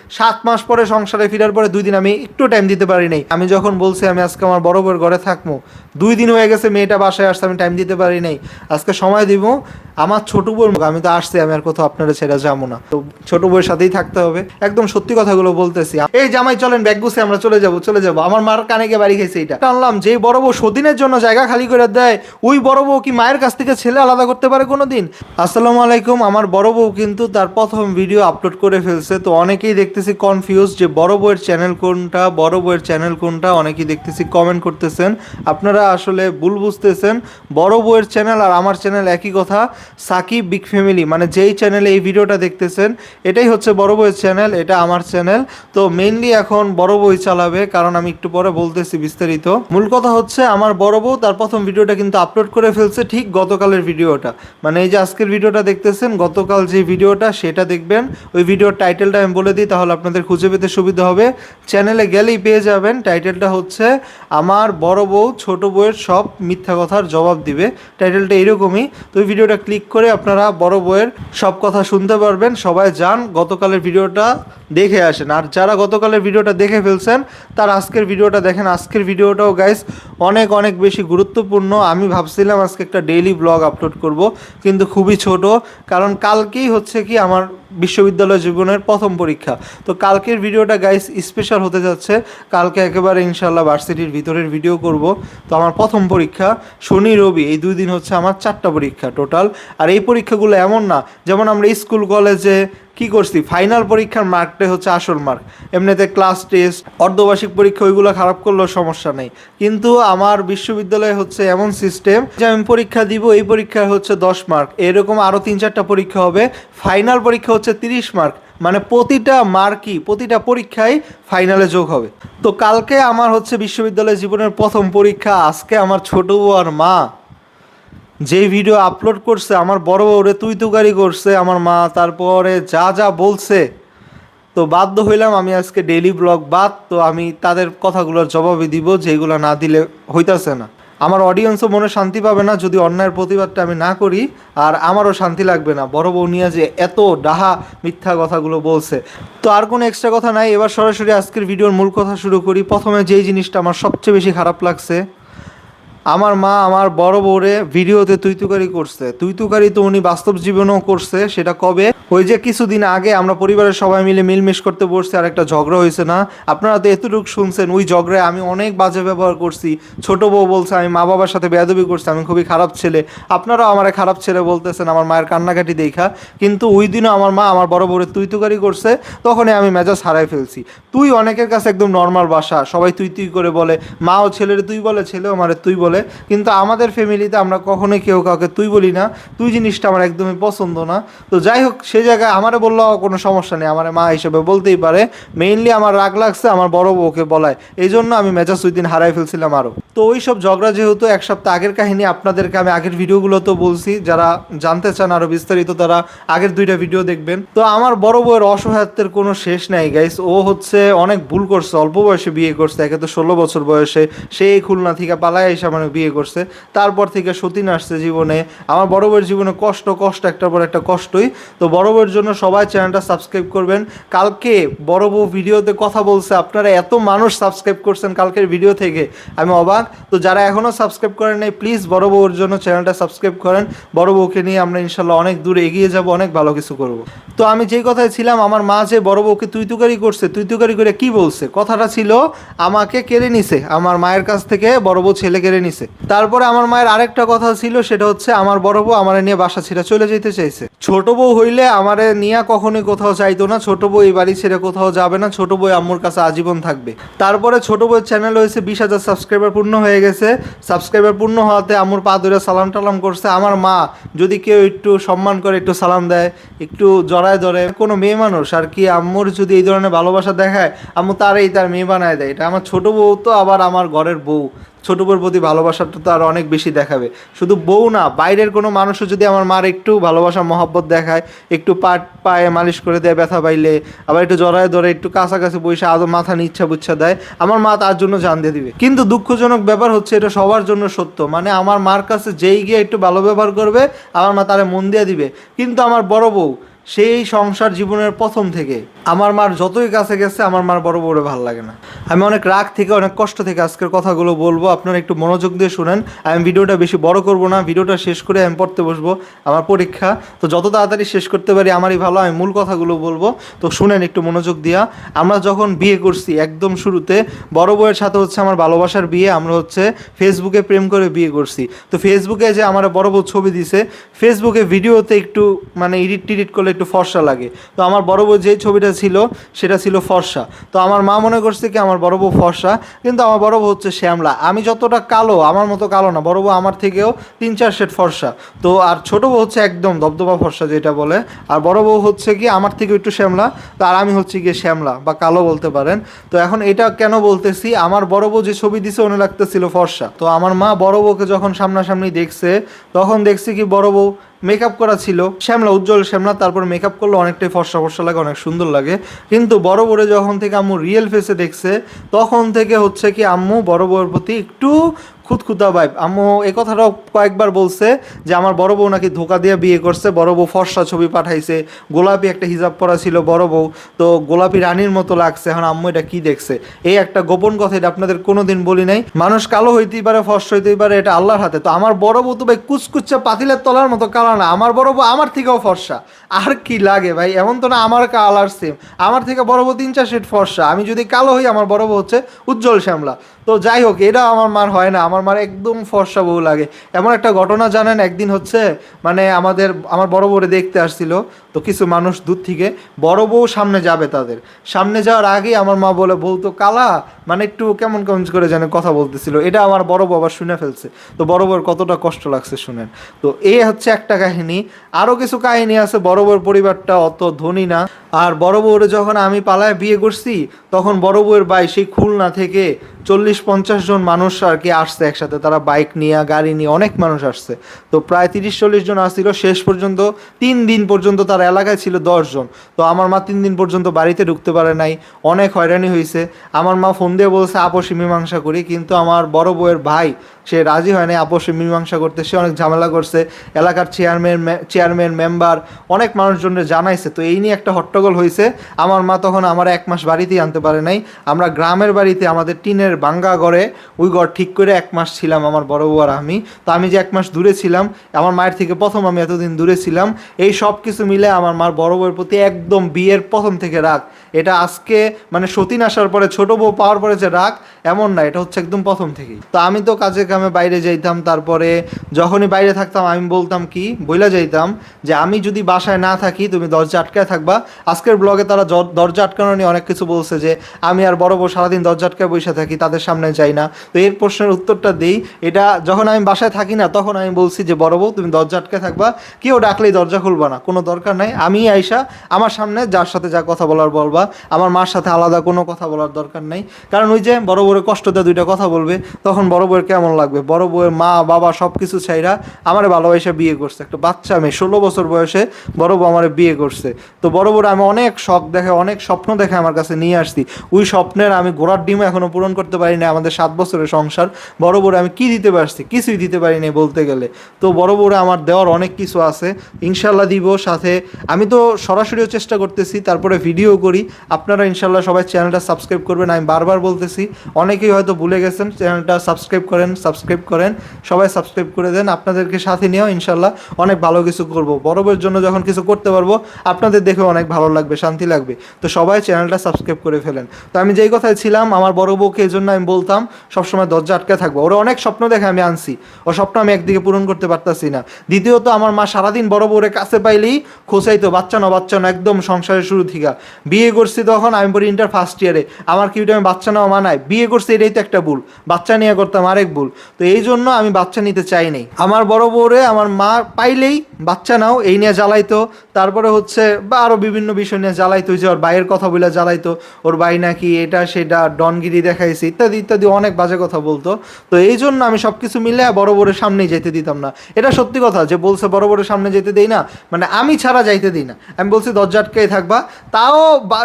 7 মাস পরে সংসারে ফেরার পরে 2 দিন আমি একটু টাইম দিতে পারি নাই। আমি যখন বলছি আমি আজকে আমার বড় বউয়ের ঘরে থাকবো, 2 দিন হয়ে গেছে মেয়েটা বাসায় আসছে, আমি টাইম দিতে পারি নাই। আজকে সময় দিব আমার ছোট বউর, আমি তো আসছি, আমি আর কোথাও আপনারা ছেড়ে যাবো না, তো ছোট বউয়ের সাথেই থাকতে হবে। একদম সত্যি কথাগুলো বলতেছি। এই জামাই চলেন ব্যাগ গুছে আমরা চলে যাবো। আমার মার কানে গিয়ে বাড়ি খেয়েছে এটা আনলাম। যে বড় বউ সদিনের জন্য জায়গা খালি করে দেয়, ওই বড় বউ কি মায়ের কাছ থেকে ছেলে আলাদা করতে পারে কোনোদিন? আসসালামু আলাইকুম। আমার বড় বউ কিন্তু তার প্রথম ভিডিও আপলোড করে ফেলছে, তো অনেকেই দেখতেছি কনফিউজ যে বড় বউয়ের চ্যানেল কোনটা, অনেকেই দেখতেছি কমেন্ট করতেছেন। আপনারা আসলে ভুল বুঝতেছেন। বড় বউয়ের চ্যানেল আর আমার চ্যানেল একই কথা, সাকিব বিগ ফ্যামিলি, মানে যেই চ্যানেলে এই ভিডিওটা দেখতেছেন এটাই হচ্ছে বড় বউয়ের চ্যানেল, এটা আমার চ্যানেল। তো মেইনলি এখন বড় বউই চালাবে, কারণ আমি একটু পরে বলতেছি বিস্তারিত। মূল কথা হচ্ছে আমার বড় বউ তার প্রথম ভিডিওটা কিন্তু আপলোড করে ফেলছে ঠিক গতকালের ভিডিওটা, মানে এই যে আজকের ভিডিওটা দেখতেছেন, গতকাল যে ভিডিওটা সেটা দেখবেন। ওই ভিডিওর টাইটেলটা আমি বলে দিই, তাহলে আপনাদের খুঁজে পেতে সুবিধা হবে। চ্যানেলে গেলেই পেয়ে যাবেন। টাইটেলটা হচ্ছে আমার বড় বউ ছোট বউয়ের সব মিথ্যা কথার জবাব দিবে, টাইটেলটা এরকমই। তো ওই ভিডিওটা ক্লিক করে আপনারা বড় বউয়ের সব কথা শুনতে পারবেন। সবাই যান গতকালের ভিডিওটা দেখে আসেন, আর যারা গতকালের ভিডিওটা দেখে ফেলছেন তার আজকের ভিডিওটা দেখেন। আজকের ভিডিওটাও গাইস অনেক অনেক বেশি গুরুত্বপূর্ণ। আমি ভাবছিলাম আজকে একটা ডেইলি ব্লগ আপলোড করব, কিন্তু খুবই ছোট, কারণ কালকেই হচ্ছে কি আমার বিশ্ববিদ্যালয় জীবনের প্রথম পরীক্ষা। তো কালকের ভিডিওটা গাইস স্পেশাল হতে যাচ্ছে। কালকে একেবারে ইনশাল্লাহ ভার্সিটির ভিতরের ভিডিও করব। তো আমার প্রথম পরীক্ষা, শনি রবি এই 2 দিন হচ্ছে আমার 4টা পরীক্ষা টোটাল। আর এই পরীক্ষাগুলো এমন না যেমন আমরা স্কুল কলেজে কি করছি, ফাইনাল পরীক্ষার মার্কটাই হচ্ছে আসল মার্ক। এমনিতে ক্লাস টেস্ট অর্ধবার্ষিক পরীক্ষা ওইগুলো খারাপ করলেও সমস্যা নেই, কিন্তু আমার বিশ্ববিদ্যালয়ে হচ্ছে এমন সিস্টেম যে আমি পরীক্ষা দিব, এই পরীক্ষায় হচ্ছে 10 মার্ক, এরকম আরও 3-4টা পরীক্ষা হবে। ফাইনাল পরীক্ষা হচ্ছে 30 মার্ক, মানে প্রতিটা মার্কই প্রতিটা পরীক্ষায় ফাইনালে যোগ হবে। তো কালকে আমার হচ্ছে বিশ্ববিদ্যালয় জীবনের প্রথম পরীক্ষা। আজকে আমার ছোট বউ আর মা যেই ভিডিও আপলোড করছে, আমার বড় বউরে তুই করছে আমার মা, তারপরে যা যা বলছে, তো বাধ্য হইলাম আমি আজকে ডেইলি ব্লগ তো আমি তাদের কথাগুলোর জবাবই দিব, যেগুলো না দিলে হইতাছে না। আমার অডিয়েন্সও মনে শান্তি পাবে না যদি অন্যায়ের প্রতিবাদটা আমি না করি, আর আমারও শান্তি লাগবে না বড় বউ নিয়ে যে এত ডাহা মিথ্যা কথাগুলো বলছে। তো আর কোনো এক্সট্রা কথা নাই, এবার সরাসরি আজকের ভিডিওর মূল কথা শুরু করি। প্রথমে যেই জিনিসটা আমার সবচেয়ে বেশি খারাপ লাগছে, আমার মা আমার বড় বউরে ভিডিওতে তুইতুকারি করছে। তুইতুকারি তো উনি বাস্তব জীবনেও করছে। সেটা কবে? ওই যে কিছুদিন আগে আমরা পরিবারের সবাই মিলে মিলমিশ করতে বসছি, আর একটা ঝগড়া হয়েছে না, আপনারা তো এতটুকু শুনছেন। ওই ঝগড়ায় আমি অনেক বাজে ব্যবহার করছি। ছোট বউ বলছে আমি মা বাবার সাথে বেয়াদবি করছি, আমি খুবই খারাপ ছেলে। আপনারাও আমার খারাপ ছেলে বলতেছেন আমার মায়ের কান্নাকাটি দেখা, কিন্তু ওই দিনও আমার মা আমার বড় বউরে তুইতুকারি করছে। তখনই আমি মেজাজ হারাই ফেলছি। তুই অনেকের কাছে একদম নর্মাল ভাষা, সবাই তুই তুই করে বলে, মাও ছেলের তুই বলে, ছেলেও আমারে তুই বলে, কিন্তু আমাদের ফ্যামিলিতে আমরা কখনোই কেউ কাউকে তুই বলি না। তুই জিনিসটা আমার একদমই পছন্দ না। তো যাই হোক, সেই জায়গায় আমারে বললেও কোনো সমস্যা নেই, আমার মা হিসেবে বলতেই পারে। মেইনলি আমার রাগ লাগছে আমার বড় বউকে বলায়, এই জন্য আমি মেজাজ ওই দিন হারাই ফেলছিলাম আরও। তো ওই সব ঝগড়া যেহেতু 1 সপ্তাহ আগের কাহিনী, আপনাদেরকে আমি আগের ভিডিওগুলো তো বলছি, যারা জানতে চান আরও বিস্তারিত তারা আগের 2টা ভিডিও দেখবেন। তো আমার বড় বউয়ের অসহায়ত্বের কোনো শেষ নাই গাইস। ও হচ্ছে অনেক ভুল করছে, অল্প বয়সে বিয়ে করছে, একে তো 16 বছর বয়সে সেই খুলনা থেকে পালায় এসে মানে বিয়ে করছে। তারপর থেকে সতীন আসছে জীবনে। আমার বড় বউয়ের জীবনে কষ্ট একটার পর একটা কষ্টই। তো বড় বউয়ের জন্য সবাই চ্যানেলটা সাবস্ক্রাইব করবেন। কালকে বড় বউ ভিডিওতে কথা বলছে, আপনারা এত মানুষ সাবস্ক্রাইব করছেন কালকের ভিডিও থেকে, আমি অবাক। তো যারা এখনও সাবস্ক্রাইব করেন নাই, প্লিজ বড় বউয়ের জন্য চ্যানেলটা সাবস্ক্রাইব করেন। বড় বউকে নিয়ে আমরা ইনশাল্লাহ অনেক দূরে এগিয়ে যাব, অনেক ভালো কিছু করব। তো আমি যেই কথায় ছিলাম, আমার মা যে বড় বউকে তুইতুকারি করছে, তুইতুকারি করে কি বলছে, কথাটা ছিল আমাকে কেড়ে নিছে, আমার মায়ের কাছ থেকে বড় বউ ছেলে কেড়ে নিছে। তারপরে আমার মায়ের আরেকটা কথা ছিল, সেটা হচ্ছে আমার বড় বউ আমারে নিয়ে বাসা ছেড়ে চলে যেতে চাইছে। ছোট বউ হইলে আমারে নিয়ে কখনোই কোথাও চাইতো না। ছোট বউ এই বাড়ি ছেড়ে কোথাও যাবে না, ছোট বউ আম্মুর কাছে আজীবন থাকবে। তারপরে ছোট বউয়ের চ্যানেল হয়েছে 20,000 সাবস্ক্রাইবার পূর্ণ হয়ে গেছে। সাবস্ক্রাইবার পূর্ণ হওয়াতে আম্মুর পা ধরে সালাম টালাম করছে। আমার মা যদি কেউ একটু সম্মান করে, একটু সালাম দেয়, একটু জড়ায় ধরে, কোনো মেয়ে মানুষ আর কি আম্মুর যদি এই ধরনের ভালোবাসা দেখায়, আম্মু তার মেয়ে বানায় দেয়। এটা আমার ছোট বউ, তো আবার আমার ঘরের বউ, ছোট বউর প্রতি ভালোবাসাটা তো আর অনেক বেশি দেখাবে। শুধু বউ না, বাইরের কোনো মানুষও যদি আমার মার একটু ভালোবাসা মহব্বত দেখায়, একটু পায়ে মালিশ করে দেয় ব্যথা পাইলে, আবার একটু জড়ায় ধরে একটু কাছাকাছি বসে আদৌ মাথা নিচ্ছা বুচ্ছা দেয়, আমার মা তার জন্য জান দিয়ে দিবে। কিন্তু দুঃখজনক ব্যাপার হচ্ছে এটা সবার জন্য সত্য, মানে আমার মার কাছে যেই গিয়ে একটু ভালো ব্যবহার করবে, আমার মা তারে মন দিয়ে দিবে। কিন্তু আমার বড় বউ সেই সংসার জীবনের প্রথম থেকে আমার মার যতই কাছে গেছে আমার মার বড় বউরে ভালো লাগে না। আমি অনেক রাগ থেকে অনেক কষ্ট থেকে আজকের কথাগুলো বলবো, আপনারা একটু মনোযোগ দিয়ে শুনেন। আমি ভিডিওটা বেশি বড় করব না, ভিডিওটা শেষ করে আমি পড়তে বসবো, আমার পরীক্ষা, তো যত তাড়াতাড়ি শেষ করতে পারি আমারই ভালো। আমি মূল কথাগুলো বলবো, তো শুনেন একটু মনোযোগ দিয়া। আমরা যখন বিয়ে করছি একদম শুরুতে বড় বউয়ের সাথে হচ্ছে আমার ভালোবাসার বিয়ে, আমরা হচ্ছে ফেসবুকে প্রেম করে বিয়ে করছি। তো ফেসবুকে যে আমার বড় বউ ছবি দিছে, ফেসবুকে ভিডিওতে একটু মানে এডিট টিডিট করলে একটু ফর্সা লাগে, তো আমার বড় বউ যে ছবিটা ছিল সেটা ছিল ফর্সা। তো আমার মা মনে করছে কি আমার বড় বউ ফর্সা, কিন্তু আমার বড় বউ হচ্ছে শ্যামলা। আমি যতটা কালো, আমার মতো কালো না, বড় বউ আমার থেকেও 3-4 শেড ফর্সা। তো আর ছোট বউ হচ্ছে একদম দবদবা ফর্সা যেটা বলে, আর বড় বউ হচ্ছে কি আমার থেকে একটু শ্যামলা, তো আর আমি হচ্ছে গিয়ে শ্যামলা বা কালো বলতে পারেন। তো এখন এটা কেন বলতেছি, আমার বড় বউ যে ছবি দিছে ওনে লাগতেছিল ফর্সা। তো আমার মা বড় বউকে যখন সামনাসামনি দেখছে তখন দেখছি কি বড় বউ মেকআপ করা ছিল শ্যামলা, উজ্জ্বল শ্যামলা, তারপর মেকআপ করলে অনেকটাই ফর্সা ফর্সা লাগে, অনেক সুন্দর লাগে। কিন্তু বড় বউরে যখন থেকে আম্মু রিয়েল ফেসে দেখছে তখন থেকে হচ্ছে কি আম্মু বড় বউয়ের প্রতি একটু খুঁতখুঁতা ভাইব। আম্মু এই কথাটাও কয়েকবার বলছে যে আমার বড় বউ নাকি ধোকা দিয়ে বিয়ে করছে, বড় বউ ফর্সা ছবি পাঠাইছে, গোলাপি একটা হিজাব পরা ছিল বড় বউ, তো গোলাপি রানীর মতো লাগছে। এখন আম্মু এটা কি দেখছে, এই একটা গোপন কথা, এটা আপনাদের কোনোদিন বলি নাই। মানুষ কালো হইতেই পারে, ফর্সা হইতেই পারে, এটা আল্লাহর হাতে। তো আমার বড় বউ তো ভাই কুচকুচ্চা পাতিলের তলার মতো কালা না, আমার বড় বউ আমার থেকেও ফর্সা। আর কি লাগে ভাই, এমন তো না আমার কালার সেম, আমার থেকে বড় বউ 3-4 শেড ফর্সা। আমি যদি কালো হই আমার বড় বউ হচ্ছে উজ্জ্বল শ্যামলা। তো যাই হোক, এটা আমার মার হয় না, আমার মার একদম ফর্সা বউ লাগে। এমন একটা ঘটনা জানেন, একদিন হচ্ছে মানে আমার বড় বউরে দেখতে আসছিল, তো কিছু মানুষ দূর থেকে, বড় বউ সামনে যাবে, তাদের সামনে যাওয়ার আগেই আমার মা বলতো কালা, মানে একটু কেমন কেমন করে যেন কথা বলতেছিল, এটা আমার বড় বউ আবার শুনে ফেলছে। তো বড় বউর কতটা কষ্ট লাগছে শুনেন। তো এই হচ্ছে একটা কাহিনী, আরও কিছু কাহিনী আছে। বড় বউর পরিবারটা অত ধনী না, আর বড় বউরে যখন আমি পালায় বিয়ে করছি তখন বড় বউয়ের ভাই সেই খুলনা থেকে 40-50 জন মানুষ আর কি আসছে একসাথে, তারা বাইক নিয়ে গাড়ি নিয়ে অনেক মানুষ আসছে। তো প্রায় 30-40 জন আসছিল, শেষ পর্যন্ত 3 দিন পর্যন্ত তার এলাকায় ছিল 10 জন। তো আমার মা 3 দিন পর্যন্ত বাড়িতে ঢুকতে পারে নাই, অনেক হয়রানি হয়েছে। আমার মা ফোন দিয়ে বলছে আপসী মীমাংসা করি, কিন্তু আমার বড় বউয়ের ভাই সে রাজি হয় নাই আপসী মীমাংসা করতে, সে অনেক ঝামেলা করছে, এলাকার চেয়ারম্যান মেম্বার অনেক মানুষজনের জানাইছে। তো এই নিয়ে একটা হট্টগোল হয়েছে। আমার মা তখন আমার 1 মাস বাড়িতেই আনতে পারে নাই। আমরা গ্রামের বাড়িতে আমাদের টিনের ভাঙ্গা ঘরে ওই ঘর ঠিক করে 1 মাস ছিলাম আমার বড় বউ আর আমি। তো আমি যে 1 মাস দূরে ছিলাম, আমার মায়ের থেকে প্রথম আমি এতদিন দূরে ছিলাম, এই সব কিছু মিলে আমার মার বড় বউয়ের প্রতি একদম বিয়ের প্রথম থেকে রাগ। এটা আজকে মানে সতীন আসার পরে ছোট বউ পাওয়ার পরে যে রাগ এমন না, এটা হচ্ছে একদম প্রথম থেকেই। তো আমি তো কাজে কামে বাইরে যাইতাম, তারপরে যখনই বাইরে থাকতাম আমি বলতাম কি বইলা যাইতাম যে আমি যদি বাসায় না থাকি তুমি দরজা আটকায় থাকবা। আজকের ব্লগে তারা দরজা আটকানো নিয়ে অনেক কিছু বলছে যে আমি আর বড় বউ সারাদিন দরজা আটকায় বসে থাকি, তাদের সামনে যাই না। তো এর প্রশ্নের উত্তরটা দিই, এটা যখন আমি বাসায় থাকি না তখন আমি বলছি যে বড় বউ তুমি দরজা আটকায় থাকবা, কেউ ডাকলেই দরজা খুলবা না, কোনো দরকার নাই, আমি আইসা আমার সামনে যার সাথে যা কথা বলার বলবা, আমার মার সাথে আলাদা কোনো কথা বলার দরকার নেই। কারণ ওই যে বড় বউয়ের কষ্ট দিয়ে 2টা কথা বলবে, তখন বড় বউয়ের কেমন লাগবে। বড় বউয়ের মা বাবা সব কিছু ছাইরা আমার ভালোবাসা বিয়ে করছে, একটা বাচ্চা মেয়ে 16 বছর বয়সে বড় বউ আমার বিয়ে করছে। তো বড় বউর আমি অনেক শখ দেখে অনেক স্বপ্ন দেখে আমার কাছে নিয়ে আসছি, ওই স্বপ্নের আমি ঘোড়ার ডিমও এখনো পূরণ করতে পারি না। আমাদের 7 বছরের সংসার, বড় বউরে আমি কি দিতে পারছি, কিছুই দিতে পারি নাই বলতে গেলে। তো বড় বউরে আমার দেওয়ার অনেক কিছু আছে, ইনশাল্লাহ দিব। সাথে আমি তো সরাসরিও চেষ্টা করতেছি, তারপরে ভিডিও করি। আপনারা ইনশাল্লাহ সবাই চ্যানেলটা সাবস্ক্রাইব করবেন, আমি বারবার বলতেছি, অনেকেই হয়তো ভুলে গেছেন, চ্যানেলটা সাবস্ক্রাইব করেন, সবাই সাবস্ক্রাইব করে দেন। আপনাদেরকে সাথে নিয়েও ইনশাল্লাহ অনেক ভালো কিছু করব। বড় বউয়ের জন্য যখন কিছু করতে পারবো আপনাদের দেখে অনেক ভালো লাগবে, শান্তি লাগবে। তো সবাই চ্যানেলটা সাবস্ক্রাইব করে ফেলেন। তো আমি যেই কথায় ছিলাম, আমার বড় বউকে এই জন্য আমি বলতাম সবসময় দরজা আটকে থাকবো। ওরা অনেক স্বপ্ন দেখে আমি আনছি, ও স্বপ্ন আমি একদিকে পূরণ করতে পারতাছি না। দ্বিতীয়ত আমার মা সারাদিন বড় বউরে কাছে পাইলেই খোঁচাইতো বাচ্চা না একদম সংসারের শুরু থেকে। বিয়ে করছি তখন আমি পড়ি ইন্টার ফার্স্ট ইয়ারে, আমার কি আমি বাচ্চা নেওয়া মানায়, বিয়ে করছি এটাই তো একটা ভুল, বাচ্চা নিয়ে করতাম আরেক ভুল। তো এই জন্য আমি বাচ্চা নিতে চাই নাই। আমার বড় বউরে আমার মা পাইলেই বাচ্চা নাও এই নিয়ে জ্বালাইতো, তারপরে হচ্ছে বা আরও বিভিন্ন বিষয় নিয়ে জ্বালাইতো, যে ওর ভাইয়ের কথা বলে জ্বালাইতো, ওর ভাই নাকি এটা সেটা ডনগিরি দেখাইছে ইত্যাদি ইত্যাদি অনেক বাজে কথা বলতো। তো এই জন্য আমি সব কিছু মিলে বড় বউরের সামনেই যেতে দিতাম না। এটা সত্যি কথা, যে বলছে বড় বউরের সামনে যেতে দেই না, মানে আমি ছাড়া যাইতে দিই না। আমি বলছি দরজা আটকেই থাকবা, তাও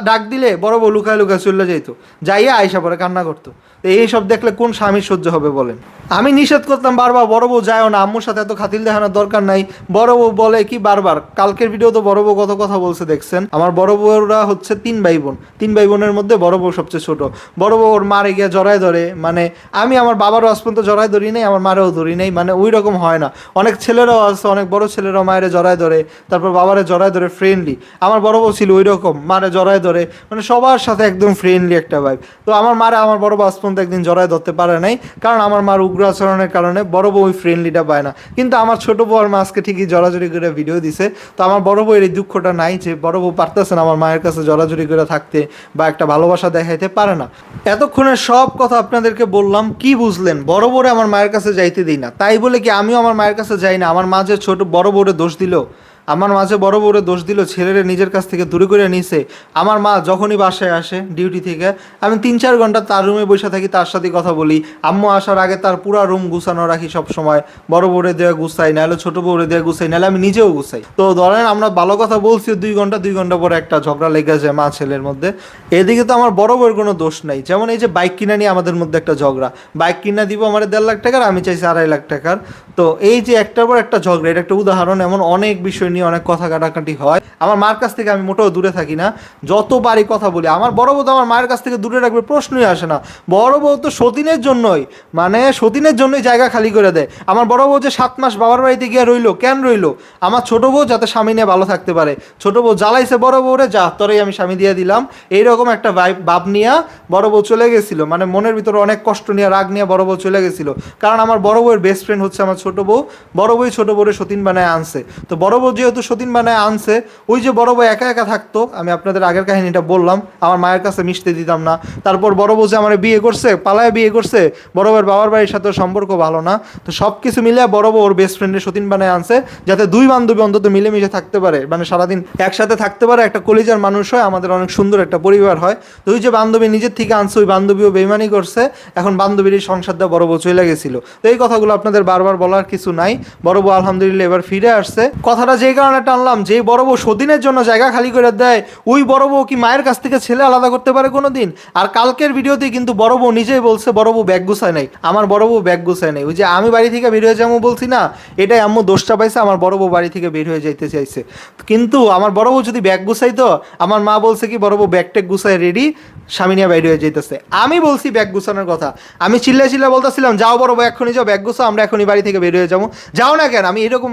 ডাক দিলে বড় বউ লুকায় লুকায় চলে যাইতো, যাইয়া আয়সা পরে কান্না করতো। তো এইসব দেখলে কোন স্বামীর সহ্য হবে বলেন? আমি নিষেধ করতাম বারবার, বড় বউ যায়ও না, আম্মুর সাথে এত খাতিল দেখানোর দরকার নাই। বড় বউ বলে কি বারবার, কালকের ভিডিও তো বড় বউ কত কথা বলছে দেখছেন। আমার বড় বউরা হচ্ছে 3 ভাই বোন, 3 ভাই বোনের মধ্যে বড় বউ সবচেয়ে ছোট। বড় বউ ওর মারে গিয়ে জড়ায় ধরে, মানে আমি আমার বাবারও আজ পর্যন্ত জড়ায় ধরি নাই, আমার মারেও ধরি নাই, মানে ওই রকম হয় না। অনেক ছেলেরাও আছে, অনেক বড় ছেলেরাও মায়ের জড়ায় ধরে, তারপর বাবারে জড়ায় ধরে ফ্রেন্ডলি। আমার বড় বউ ছিল ওই রকম, মারে জড়ায় ধরে, মানে সবার সাথে একদম ফ্রেন্ডলি একটা ভাইব। তো আমার মারে আমার বড় বউ আজ পর্যন্ত একদিন জড়ায় ধরতে পারে নাই, কারণ আমার মার উগ্র আচরণের কারণে বড় বউ ওই ফ্রেন্ডলিটা পায় না। কিন্তু আমার ছোট বউ আর মা আজকে ঠিকই জড়াজড়ি করে ভিডিও দিছে। তো আমার বড় বউয়ের এই দুঃখটা নাই যে বড় বউ পারতেছে না আমার মায়ের কাছে জড়াজড়ি করে থাকতে বা একটা ভালোবাসা দেখাইতে পারে না। এতক্ষণে সব কথা আপনাদেরকে বললাম, কি বুঝলেন? বড় বউরে আমার মায়ের কাছে যাইতে দিই না, তাই বলে কি আমিও আমার মায়ের কাছে যাই না? আমার মা যে ছোট বড় বউরে দোষ দিল, আমার মাঝে বড় বউরে দোষ দিল, ছেলেরে নিজের কাছ থেকে দূরে করে নিছে। আমার মা যখনই বাসায় আসে ডিউটি থেকে, আমি 3-4 ঘন্টা তার রুমে বসে থাকি, তার সাথে কথা বলি। আম্মু আসার আগে তার পুরা রুম গুছানো রাখি সব সময়, বড় বউরে দেওয়া গুছাই, নাহলে ছোট বউরে দেওয়া গুছাই, নাহলে আমি নিজেও গুছাই। তো ধরেন আমরা ভালো কথা বলছি 2 ঘন্টা, 2 ঘন্টা পরে একটা ঝগড়া লেগে যায় মা ছেলের মধ্যে। এদিকে তো আমার বড় বউয়ের কোনো দোষ নাই। যেমন এই যে বাইক কিনা নিয়ে আমাদের মধ্যে একটা ঝগড়া, বাইক কিনা দিব আমার 1.5 লাখ টাকার, আমি চাইছি 2.5 লাখ টাকার। তো এই যে একটার পর একটা ঝগড়া, এটা একটা উদাহরণ। এমন অনেক বিষয় নিয়ে অনেক কথা কাটাকাটি হয়। আমার মার কাছ থেকে আমি মোটেও দূরে থাকি না, যতবারই কথা বলি। আমার বড় বউ তো আমার মায়ের কাছ থেকে দূরে রাখবে প্রশ্নই আসে না। বড় বউ তো সতীনের জন্যই, মানে সতীনের জন্যই জায়গা খালি করে দেয়। আমার বড় বউ যে 7 মাস বাবার বাড়িতে গিয়ে রইলো, কেন রইলো? আমার ছোট বউ যাতে স্বামী নিয়ে ভালো থাকতে পারে। ছোট বউ জ্বালাইছে বড় বউরে, যা তোরেই আমি স্বামী দিয়ে দিলাম, এইরকম একটা ভাব নিয়ে বড় বউ চলে গেছিল। মানে মনের ভিতরে অনেক কষ্ট নিয়ে, রাগ নিয়ে বড় বউ চলে গেছিল। কারণ আমার বড় বউয়ের বেস্ট ফ্রেন্ড হচ্ছে আমার ছোট বউ। বড় বউই ছোট বউরে সতীন বানায় আনছে। তো বড় বউ যেহেতু সতীন বানায় আনছে, ওই যে বড় বউ একা একা থাকতো, আমি আপনাদের আগের কাহিনীটা বললাম, আমার মায়ের কাছে মিশতে দিতাম না। তারপর বড় বউ যে আমার বিয়ে করছে, পালায় বিয়ে করছে, বড় বউয়ের বাবার বাড়ির সাথে সম্পর্ক ভালো না। তো সব কিছু মিলে বড় বউ ওর বেস্ট ফ্রেন্ডের সতীন বানায় আনছে, যাতে 2 বান্ধবী অন্তত মিলেমিশে থাকতে পারে, মানে সারাদিন একসাথে থাকতে পারে, একটা কলিজার মানুষ হয়, আমাদের অনেক সুন্দর একটা পরিবার হয়। তো ওই যে বান্ধবী নিজের থেকে আনছে, ওই বান্ধবীও বেইমানি করছে, এখন বান্ধবীর সংসার দিয়ে বড় বউ চলে গেছিল। তো এই কথাগুলো আপনাদের বারবার বলার কিছু নাই। বড় বউ আলহামদুলিল্লাহ এবার ফিরে আসছে। কথাটা যেই কারণে টানলাম, যে বড় বউ সতীনের জন্য জায়গা খালি করে দেয়, ওই বড় বউ কি মায়ের কাছ থেকে ছেলে আলাদা করতে পারে কোনোদিন? আর কালকের ভিডিওতে কিন্তু বড় বউ নিজেই বলছে বড় বউ ব্যাগ গুছায় নাই। আমার বড় বউ ব্যাগ গুছায় নাই। ওই যে আমি বাড়ি থেকে বের হয়ে যাবো বলছি না, এটাই আম্মু দোষটা পাইছে, আমার বড় বউ বাড়ি থেকে বের হয়ে যাইতে চাইছে। কিন্তু আমার বড় বউ যদি ব্যাগ গুছাইতো, আমার মা বলছে কি বড় বউ ব্যাগ ট্যাগ গুছায় রেডি, স্বামী নিয়ে বাইরে হয়ে যাইতেছে। আমি বলছি ব্যাগ গুছানোর কথা, আমি চিল্লা চিল্লা বলতেছিলাম যাও বড় বউ এখনই যাও, ব্যাগ গুছাও, আমরা এখনই বাড়ি থেকে বের হয়ে যাবো। যাও না কেন? আমি এরকম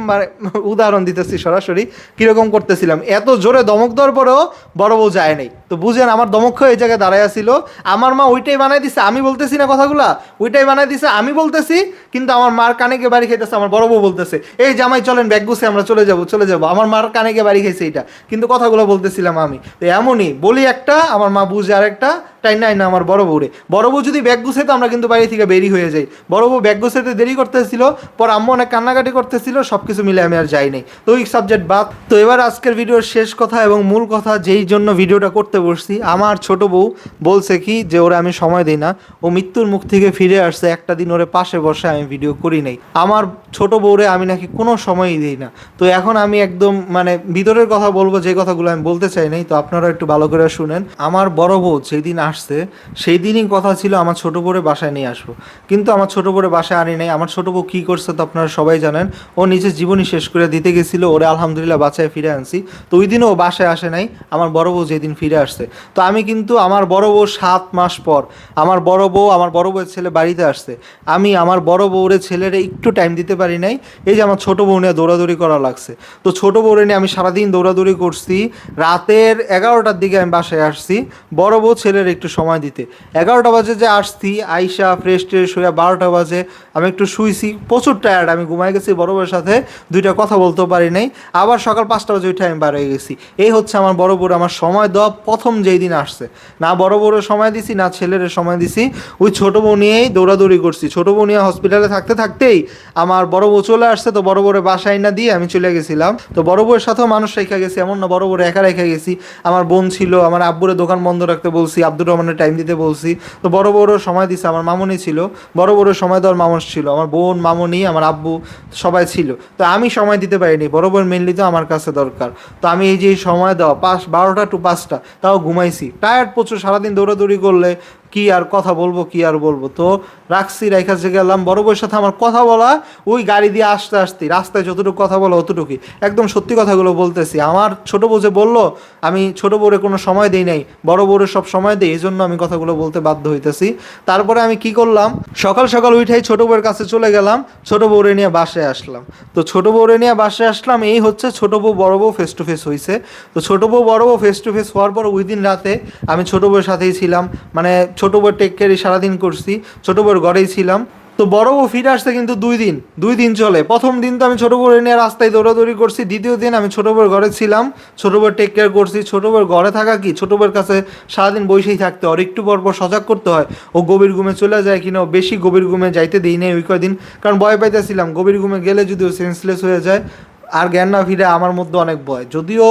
উদাহরণ দিতেছি সরাসরি কিরকম করতেছিলাম। এত জোরে দমক দেওয়ার পরেও বড় বউ যায় নাই। তো বুঝেন আমার দমক্ষ এই জায়গায় দাঁড়ায় ছিল। আমার মা ওইটাই বানাই দিছে, আমি বলতেছি না কথাগুলা, ওইটাই বানাই দিছে, আমি বলতেছি। কিন্তু আমার মার কানে গিয়ে বাড়ি খাইতেছে আমার বড় বউ বলতেছে এই জামাই চলেন ব্যাগ গুছে আমরা চলে যাবো। আমার মার কানে গিয়ে বাড়ি খাইছে এটা, কিন্তু কথাগুলো বলতেছিলাম আমি। তো এমনই বলি একটা, আমার মা বুঝে আরেকটা, তাই নাই না আমার বড় বউরে। বড় বউ যদি ব্যাগ গুছাইতো আমরা কিন্তু বাড়ি থেকে বেরি হয়ে যাই। বড় বউ ব্যাগ গুছাইতে দেরি করতেছিল, পর আম্মু অনেক কান্নাকাটি করতেছিল, সব কিছু মিলে আমি আর যাই নাই। তো ওই সাবজেক্ট বাদ। তো এবার আজকের ভিডিওর শেষ কথা এবং মূল কথা, যেই জন্য ভিডিওটা করতে বসছি, আমার ছোট বউ বলছে কি যে ওরে আমি সময় দিই না, ও মৃত্যুর মুখ থেকে ফিরে আসছে, একটা দিন ওরে পাশে বসে আমি ভিডিও করি নাই। আমার ছোট বউরে আমি নাকি কোনো সময়ই দিই না। তো এখন আমি একদম মানে ভিতরের কথা বলবো, যে কথাগুলো আমি বলতে চাই নাই। তো আপনারা একটু ভালো করে শুনেন। আমার বড় বউ যেদিন আসছে, সেই দিনই কথা ছিল আমার ছোট বউরে বাসায় নিয়ে আসবো, কিন্তু আমার ছোট বউরে বাসায় আনি নাই। আমার ছোট বউ কী করছে তো আপনারা সবাই জানেন, ও নিজের জীবনই শেষ করে দিতে গেছিলো, ওরে আলহামদুলিল্লাহ বাসায় ফিরে আনছি। তো ওই দিনও ও বাসায় আসে নাই, আমার বড় বউ যেদিন ফিরে আসছে। তো আমি কিন্তু আমার বড় বউ 7 মাস পর আমার বড় বউয়ের ছেলে বাড়িতে আসছে, আমি আমার বড় বউরে ছেলেরে একটু টাইম দিতে পারি নাই। এই যে আমার ছোট বউ নিয়ে দৌড়াদৌড়ি করা লাগছে। তো ছোট বউরে নিয়ে আমি সারাদিন দৌড়াদৌড়ি করছি। রাতের 11টার দিকে আমি বাসায় আসছি বড় বউ ছেলের একটু সময় দিতে। 11টা বাজে যে আসছি, আইসা ফ্রেশ ট্রেশ হইয়া 12টা বাজে আমি একটু শুইছি, প্রচুর টায়ার্ড, আমি ঘুমাই গেছি, বড় বউয়ের সাথে 2টা কথা বলতেও পারি নাই। আবার সকাল 5টা বাজে উঠে আমি বার হয়ে গেছি। এই হচ্ছে আমার বড় বউর আমার সময় দেওয়া প্রথম যেই দিন আসছে। না বড় বউরের সময় দিছি, না ছেলের সময় দিছি, ওই ছোট বউ নিয়েই দৌড়াদৌড়ি করছি। ছোট বউ নিয়ে হসপিটালে থাকতে থাকতেই আমার বড় বউ চলে আসছে। তো বড় বউরে বাসায় না দিয়ে আমি চলে গেছিলাম। তো বড় বউয়ের সাথেও মানুষ রেখে গেছি, এমন না বড় বউ একা রেখে গেছি। আমার বোন ছিল, আমার আব্বুরে দোকান বন্ধ রাখতে বলছি, আব্দুর আব্দুর রহমানের টাইম দিতে বলছি। তো বড় বড় সময় দিছে, আমার মামুনি ছিল, বড় বড় সময় দেওয়ার মানুষ ছিল, আমার বোন, মামুনি, আমার আব্বু সবাই ছিল। তো আমি সময় দিতে পারিনি, বড় বোন মেনলি তো আমার কাছে দরকার। তো আমি এই যে সময় দেওয়া 12টা টু 5টা, তাও ঘুমাইছি, টায়ার্ড প্রচুর, সারাদিন দৌড়াদৌড়ি করলে কি আর কথা বলবো, কি আর বলবো। তো রাখছি, রাইখা যে গেলাম। বড় বউয়ের সাথে আমার কথা বলা ওই গাড়ি দিয়ে আসতে আসতে রাস্তায় যতটুকু কথা বলা অতটুকুই, একদম সত্যি কথাগুলো বলতেছি। আমার ছোট বউ যে বললো আমি ছোট বউরে কোনো সময় দিই নাই, বড় বউরে সব সময় দিই, এই জন্য আমি কথাগুলো বলতে বাধ্য হইতেছি। তারপরে আমি কি করলাম, সকাল সকাল উঠাই ছোট বউয়ের কাছে চলে গেলাম, ছোট বউরে নিয়ে বাসায় আসলাম। তো ছোট বউরে নিয়ে বাসায় আসলাম, এই হচ্ছে ছোট বউ বড় বউ ফেস টু ফেস হয়েছে। তো ছোট বউ বড় বউ ফেস টু ফেস হওয়ার পর ওই দিন রাতে আমি ছোট বউয়ের সাথেই ছিলাম, মানে ছোট বউয়ের টেক কেয়ারই সারাদিন করছি, ছোট বউয়ের ঘরেই ছিলাম। তো বড় বউ ফিরে আসতে কিন্তু 2 দিন চলে। প্রথম দিন তো আমি ছোট বউরে নিয়ে রাস্তায় দৌড়াদৌড়ি করছি, দ্বিতীয় দিন আমি ছোট বউয়ের ঘরে ছিলাম, ছোট বউয়ের টেক কেয়ার করছি। ছোট বউয়ের ঘরে থাকা কি, ছোট বউয়ের কাছে সারাদিন বসেই থাকতে হয়, আর একটু পর পর সজাগ করতে হয় ও গভীর ঘুমে চলে যায় কিনা। ও বেশি গভীর ঘুমে যাইতে দিই নেই ওই কয়দিন, কারণ ভয় পাইতেছিলাম গভীর ঘুমে গেলে যদি ও সেন্সলেস হয়ে যায় আর জ্ঞান না ফিরে, আমার মধ্যে অনেক ভয়। যদিও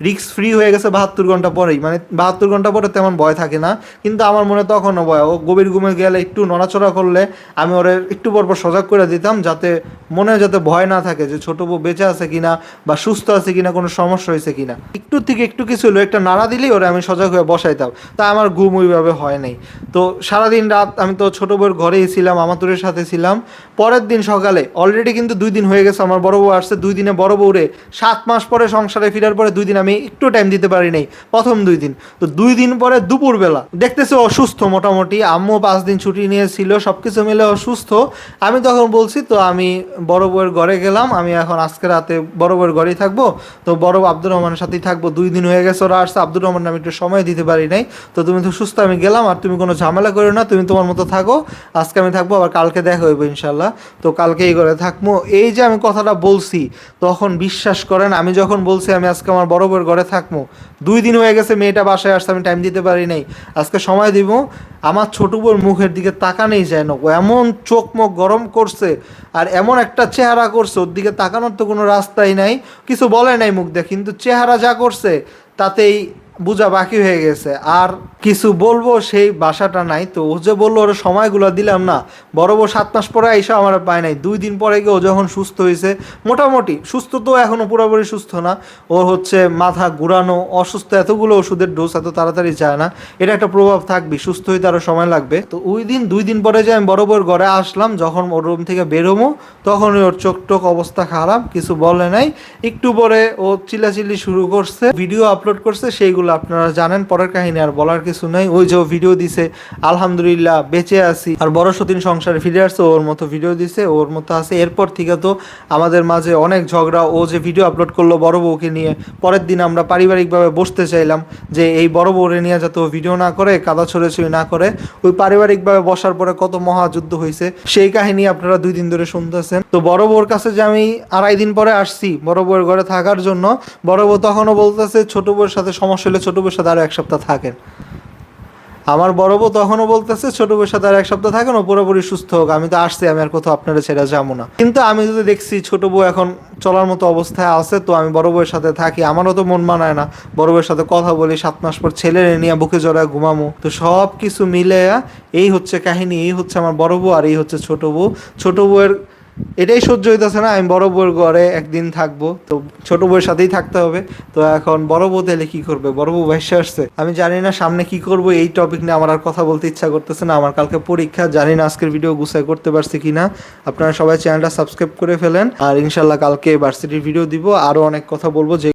রিস্ক ফ্রি হয়ে গেছে 72 ঘন্টা পরেই, মানে 72 ঘন্টা পরে তেমন ভয় থাকে না, কিন্তু আমার মনে তখনও ভয়। ও গভীর ঘুমে গেলে একটু নড়াচড়া করলে আমি ওরে একটু পরপর সজাগ করে দিতাম, যাতে মনে যাতে ভয় না থাকে যে ছোটো বউ বেঁচে আছে কিনা বা সুস্থ আছে কিনা, কোনো সমস্যা হয়েছে কিনা। একটু থেকে একটু কিছু হলো, একটা নাড়া দিলেই ওরে আমি সজাগ হয়ে বসাইতাম। তা আমার ঘুম ওইভাবে হয় নাই। তো সারাদিন রাত আমি তো ছোটো বউয়ের ঘরেই ছিলাম, আমাতুরের সাথে ছিলাম। পরের দিন সকালে অলরেডি কিন্তু 2 দিন হয়ে গেছে, আমার বড় বউ আসছে 2 দিনে। বড় বউরে 7 মাস পরে সংসারে ফেরার পরে 2 দিন আমি একটু টাইম দিতে পারি নাই, প্রথম 2 দিন। তো 2 দিন পরে দুপুরবেলা দেখতেছে অসুস্থ মোটামুটি, আম্মু 5 দিন ছুটি নিয়েছিল, সব কিছু মিলে অসুস্থ। আমি তখন বলছি তো আমি বড় বউয়ের ঘরে গেলাম, আমি এখন আজকে রাতে বড় বউয়ের ঘরেই থাকবো, তো বড় বউ আব্দুর রহমানের সাথেই থাকবো। 2 দিন হয়ে গেছে ওরা আসছে, আব্দুর রহমান আমি একটু সময় দিতে পারি নাই। তো তুমি তো সুস্থ, আমি গেলাম, আর তুমি কোনো ঝামেলা করো না, তুমি তোমার মতো থাকো, আজকে আমি থাকবো, আবার কালকে দেখা হইব ইনশাল্লাহ। তো কালকে এই ঘরে থাকবো। এই যে আমি কথাটা বলছি, তখন বিশ্বাস করেন আমি যখন বলছি আমি আজকে আমার বড় বউয়ের ঘরে থাকবো, 2 দিন হয়ে গেছে মেয়েটা বাসায় আসছে, আমি টাইম দিতে পারি নাই, আজকে সময় দিব, আমার ছোট বউর মুখের দিকে তাকানোই যায় না। ও এমন চোখ মুখ গরম করছে আর এমন একটা চেহারা করছে, ওর দিকে তাকানোর তো কোনো রাস্তাই নাই। কিছু বলে নাই মুখ দিয়ে, কিন্তু চেহারা যা করছে তাতেই বোঝা বাকি হয়ে গেছে। আর কিছু বলবো সেই বাসাটা নাই। তো ও যে বললো ওর সময়গুলো দিলাম না, বড় বউ 7 মাস পরে এসে আমার পায় নাই, 2 দিন পরে গিয়ে ও যখন সুস্থ হয়েছে, মোটামুটি সুস্থ, তো এখনও পুরোপুরি সুস্থ না, ওর হচ্ছে মাথা ঘুরানো, অসুস্থ, এতগুলো ওষুধের ডোজ এত তাড়াতাড়ি যায় না, এটা একটা প্রভাব থাকবে, সুস্থ হইতে আরও সময় লাগবে। তো ওই দিন 2 দিন পরে যে আমি বড় বউর ঘরে আসলাম, যখন ওর রুম থেকে বেরোবো তখনই ওর চোখ টোক অবস্থা খারাপ, কিছু বলে নাই। একটু পরে ও চিল্লাচিল্লি শুরু করছে, ভিডিও আপলোড করছে, সেইগুলো আপনারা জানেন, পরের কাহিনী আর বলার কিছু নাই। ওই যে ভিডিও দিছে আলহামদুলিল্লাহ বেঁচে আছি, আর বড় সতীন সংসারে ফিরে আসছে, ওর মতো ভিডিও দিছে, ওর মতো আছে। এরপর থেকে তো আমাদের মাঝে অনেক ঝগড়া। ও যে ভিডিও আপলোড করলো বড় বউকে নিয়ে, পরের দিন আমরা পারিবারিকভাবে বসতে চাইলাম যে এই বড় বউরে নিয়ে যাতে ও ভিডিও না করে, কাদা ছড়াছড়ি না করে। ওই পারিবারিকভাবে বসার পরে কত মহাযুদ্ধ হয়েছে, সেই কাহিনী আপনারা 2 দিন ধরে শুনতেছেন। তো বড় বউর কাছে যে আমি 2.5 দিন পরে আসছি বড় বউয়ের ঘরে থাকার জন্য, বড় বউ তখনও বলতেছে ছোট বউয়ের সাথে সমস্যা হলে ছোট বউয়ের সাথে আরও 1 সপ্তাহ থাকেন। আমার বড় বউ তখনও বলতেছে ছোট বউয়ের সাথে আর 1 সপ্তাহ থাকেন, ও পুরোপুরি সুস্থ হোক, আমি তো আসছি, আমি আর কোথাও আপনারা ছেড়ে যাবো না। কিন্তু আমি যদি দেখছি ছোট বউ এখন চলার মতো অবস্থায় আছে, তো আমি বড় বউয়ের সাথে থাকি। আমারও তো মন মানায় না বড় বউয়ের সাথে কথা বলি, 7 মাস পর ছেলে নিয়ে বুকে জড়ায় ঘুমামো। তো সব কিছু মিলে এই হচ্ছে কাহিনী, এই হচ্ছে আমার বড় বউ, আর এই হচ্ছে ছোট বউ। ছোট বউয়ের এটাই সহ্য হইতেছে না আমি বড় বউয়ের ঘরে একদিন থাকবো, তো ছোট বউয়ের সাথেই থাকতে হবে। তো এখন বড় বউ তাহলে কি করবে, বড় বউ ভাইসে আসছে, আমি জানি না সামনে কি করব। এই টপিক নিয়ে আমার আর কথা বলতে ইচ্ছা করতেছে না, আমার কালকে পরীক্ষা, জানি না আজকের ভিডিও গুছাই করতে পারছি কিনা। আপনারা সবাই চ্যানেলটা সাবস্ক্রাইব করে ফেলেন, আর ইনশাল্লাহ কালকে ভার্সিটির ভিডিও দিব, আরও অনেক কথা বলবো যে